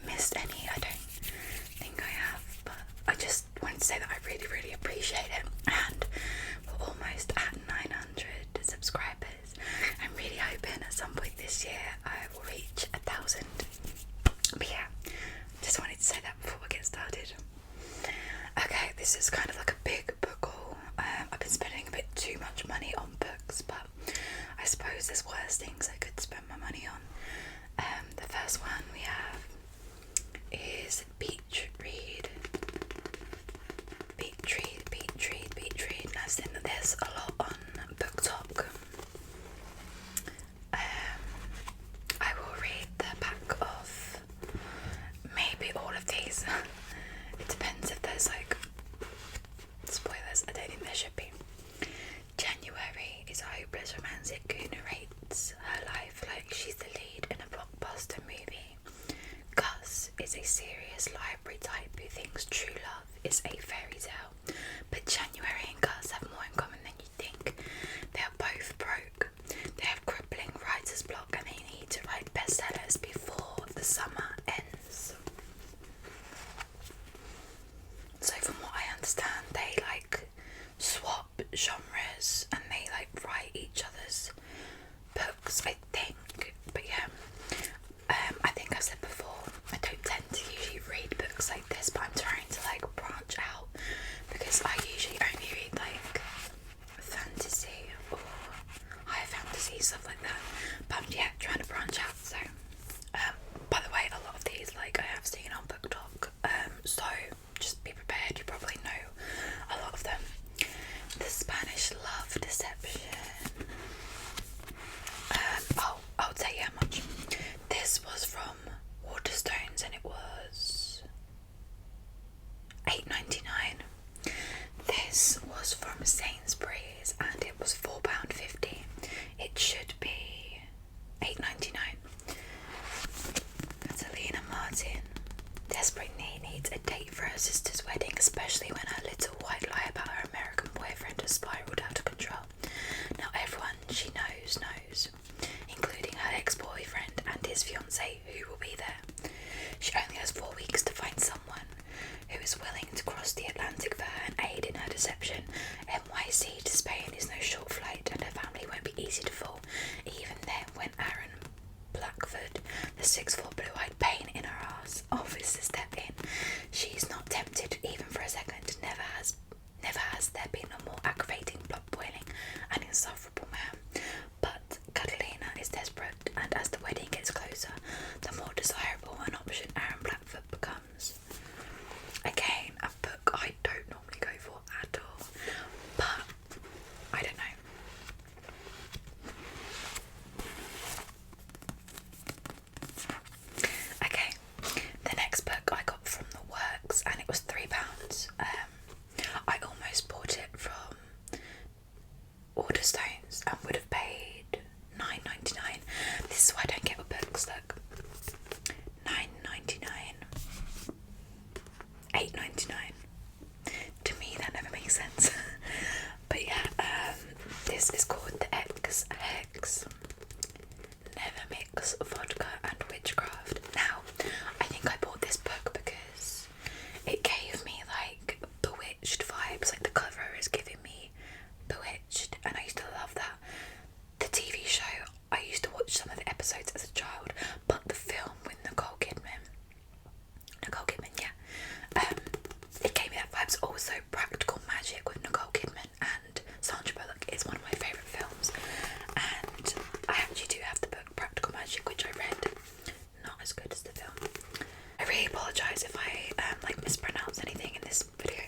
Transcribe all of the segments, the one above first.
missed any. I don't think I have, but I just wanted to say that I really, really appreciate it. And we're almost at 900 subscribers. I'm really hoping at some point this year I will reach 1,000. But yeah, just wanted to say that before we get started. Okay, this is kind of like a big book haul. I've been spending a bit too much money on books, but I suppose there's worse things I could spend my money on. The first one we have is Beach Read. And I've seen that there's a lot on Booktok. I will read the back of maybe all of these. It depends if there's like spoilers. I don't think there should be. January is a hopeless romantic who narrates her life like she's the lead in a blockbuster movie. Gus is a serious library type who thinks true love is a fairy tale. But January and Gus have more in common than you think. They are both broke. They have crippling writer's block and they need to write bestsellers before the summer ends. So from what I understand, they like swap genres and they like write each other's books, I think. But yeah, I think I've said before, I don't tend to usually read books like this, but I'm trying to like branch out because I usually only read like fantasy or high fantasy, stuff like that. But I'm trying to branch out. So by the way, a lot of these like I have seen on Booktok, so just be prepared, you probably know a lot of them. The Spanish Love Deception. I'll tell you how much. This was from Waterstones and it was £8.99. This was from Sainsbury's and it was £4.50. It should be £8.99. Catalina Martin. Desperately needs a date for her sister's wedding, especially when her little white lie about her American boyfriend has spiraled out of control. Now everyone she knows, including her ex-boyfriend and his fiancée, who will be there. She only has 4 weeks to find someone who is willing to cross the Atlantic for her and aid in her deception. NYC to Spain is no short flight and her family won't be easy to fool. Even then, when Aaron Blackford, the 6'4" blue-eyed pain in her ass, offers to step in, she's not tempted even for a second. Never has there been a more aggravating, blood-boiling and insufferable man. But Catalina is desperate, and as the wedding gets closer, the more desirable an option Aaron Blackford becomes. Again, a book I don't normally go for at all, but I don't know. Okay, the next book I got from the Works and it was £3. I almost bought it from Waterstones and would have paid £9.99. This is why I don't get with books, look. £9.99, £8.99. To me that never makes sense. But yeah, this is called the XXX Never Mix Vodka and Witchcraft. Now, I think I bought this book because it gave me like Bewitched vibes. Like the cover is giving me Bewitched, and I used to love that. The TV show, I used to watch some of the episodes as a child, but the film with Nicole Kidman, yeah, it gave me that vibes. Also, Practical Magic with Nicole Kidman and Sandra Bullock is one of my favourite films, and I actually do have the book Practical Magic, which I read. Not as good as the film. I really apologise if I mispronounce anything in this video.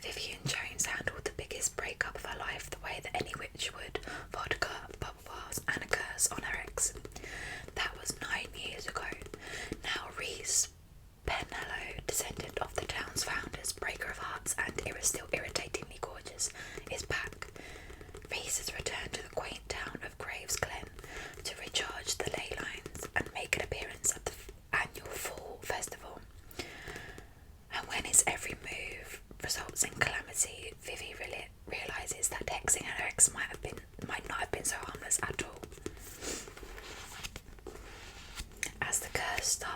Vivian Jones handled the biggest breakup of her life the way that any witch would: vodka, bubble baths, and a curse on her ex. That was 9 years ago. Now Reese Penello, descendant of the town's founders, breaker of hearts, and still irritatingly gorgeous, is back. Reese has returned to the quaint town of Graves Glen to recharge the ley lines and make an appearance at the annual fall festival. And when his every move results in calamity, Vivi realises that hexing her ex might not have been so harmless at all. As the curse starts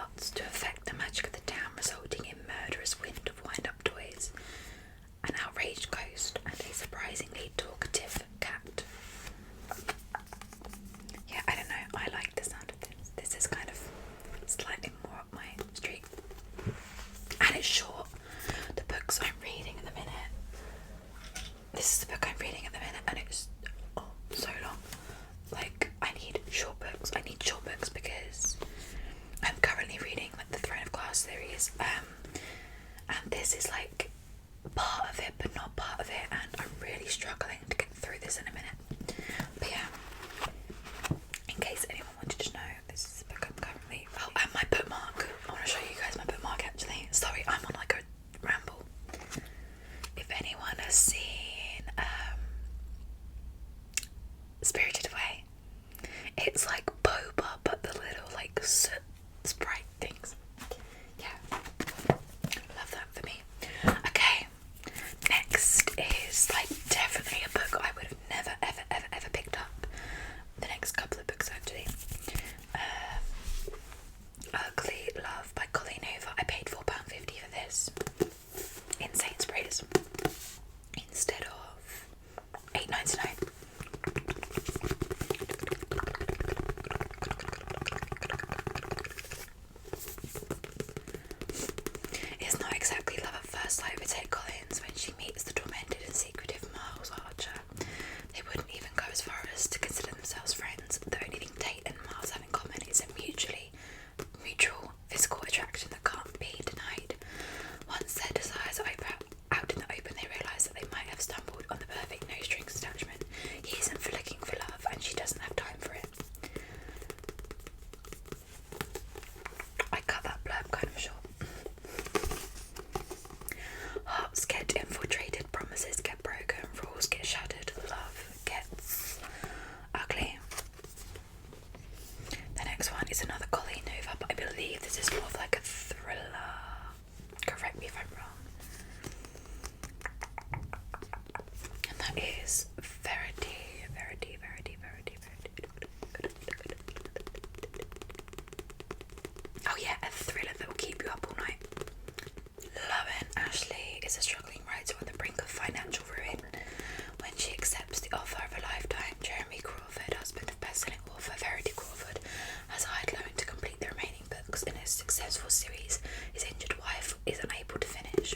Yeah, a thriller that will keep you up all night. Lauren Ashley is a struggling writer on the brink of financial ruin when she accepts the offer of a lifetime. Jeremy Crawford, husband of best-selling author Verity Crawford, has hired Lauren to complete the remaining books in a successful series his injured wife is unable to finish.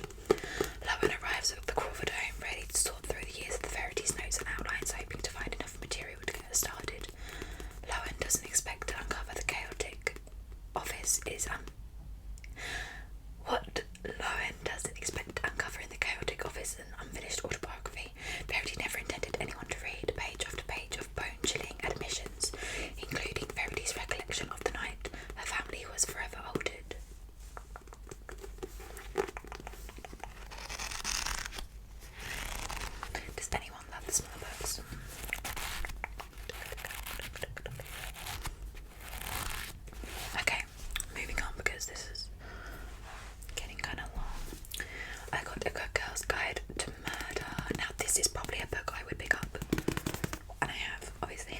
Lauren arrives at the Crawford home ready to sort through the years of the Verity's notes and outlines, hoping to find enough material to get her started. Lauren doesn't expect to uncover the chaotic office is What Lauren doesn't expect to uncover in the chaotic office an unfinished autobiography Verity never intended anyone to read, page after page of bone-chilling admissions, including Verity's recollection of the night her family was forever altered. Does anyone love the smaller books? Okay, moving on because this is getting kind of long. I got A Good Girl's Guide to Murder. Now this is probably a book I would pick up, and I have, obviously.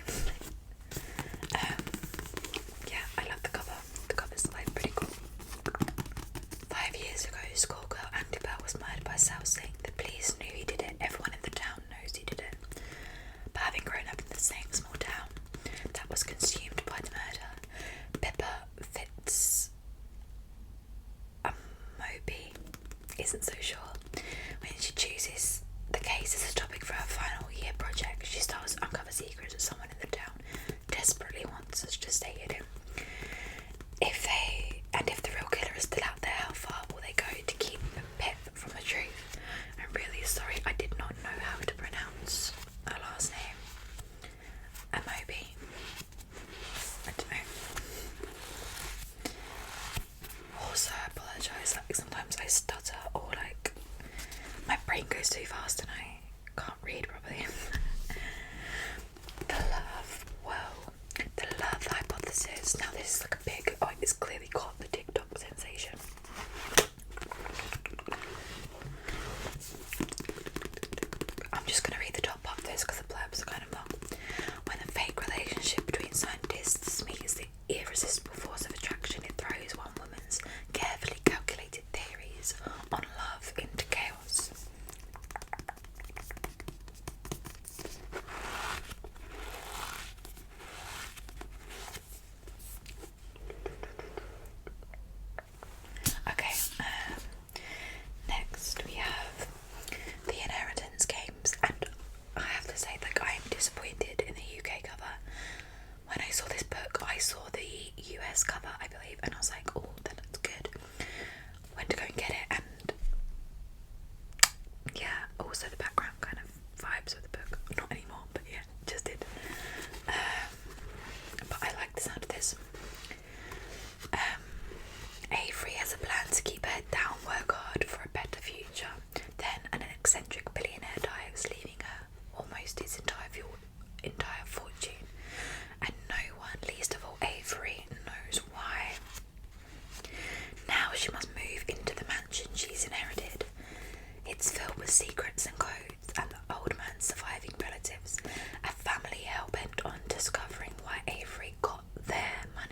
Yeah, I love the cover. The cover's like pretty cool. 5 years ago, schoolgirl Andy Bell was murdered by South Sing. The police knew he did it. Everyone in the town knows he did it. But having grown up in the same small town that was consumed by the murder, Pippa Fitz Moby isn't so sure. When she chooses the case as a topic for her final year project, she starts to uncover secrets that someone in the town desperately wants us to stay hidden. If the real killer is still out there, how far will they go to keep Pip from the truth? I'm really sorry, I did not know how to pronounce her last name. Amobi. I don't know. Also, I apologise, like sometimes I stutter or like my brain goes too fast and I can't read properly. The love hypothesis. Now this is like a big, it's clearly got the TikTok sensation. I'm just going to read the top part of this because the blurbs are kind of long. When a fake relationship between scientists meets the irresistible force of attraction, it throws one woman's carefully calculated theories on love into chaos. Okay, next we have The Inheritance Games, and I have to say, like, I am disappointed in the UK cover. When I saw this book, I saw the US cover, I believe, and I was like, oh, that looks good. Went to go and get it, and yeah, also the background kind of vibes with the book. Not anymore, but yeah, just did. But I like the sound of this. Avery has a plan to keep her head down, work hard for a better future. Then an eccentric billionaire dies, leaving her almost his entire fortune, and no one, least of all Avery, knows why. Now she must move into the mansion she's inherited. It's filled with secrets and codes, and the old man's surviving relatives, a family hell-bent on discovering why Avery got their money.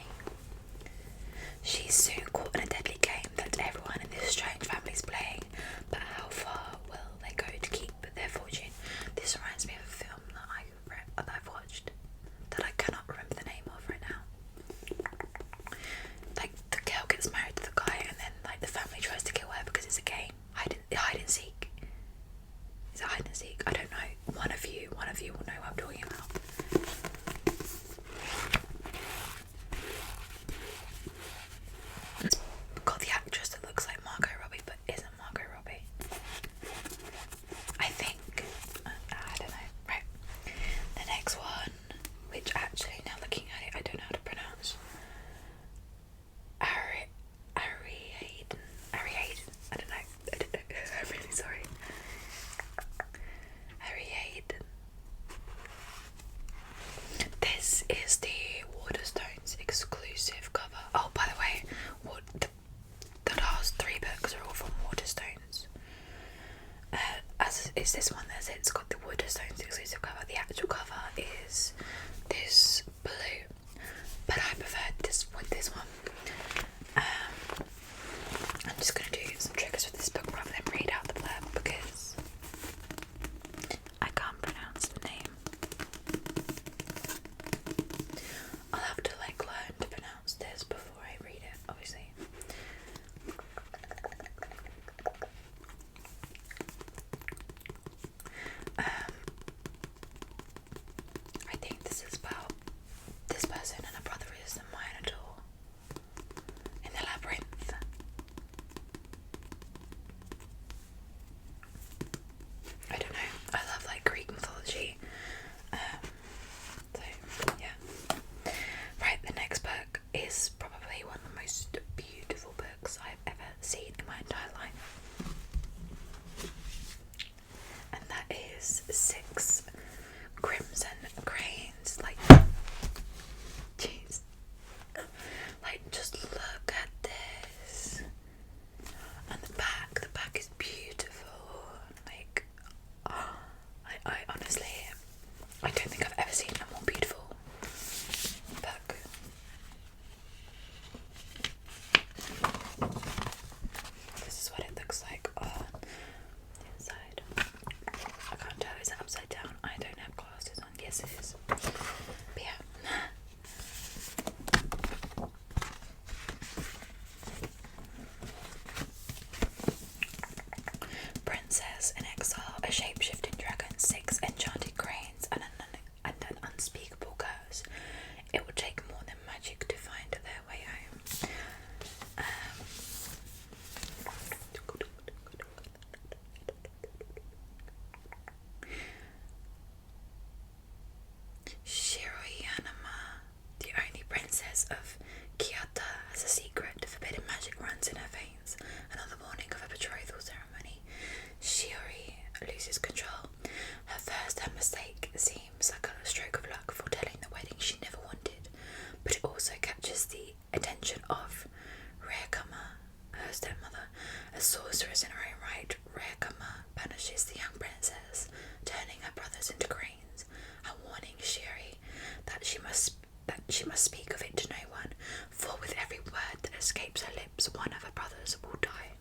must speak of it to no one, for with every word that escapes her lips, one of her brothers will die.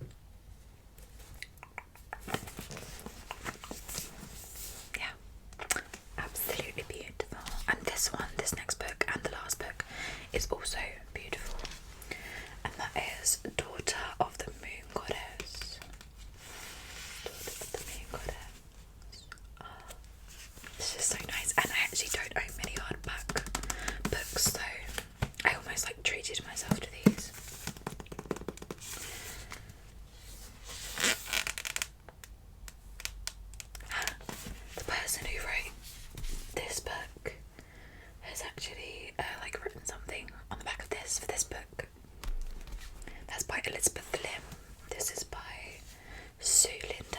Yeah, absolutely beautiful. And this one, this next book and the last book, is also beautiful. And that is Daughter of the Moon Goddess. Daughter of the Moon Goddess. Oh, this is so nice. And I actually don't own many hardback books, so I almost like treated myself to these. The person who wrote this book has actually like written something on the back of this for this book. That's by Elizabeth Lim. This is by Sue Linda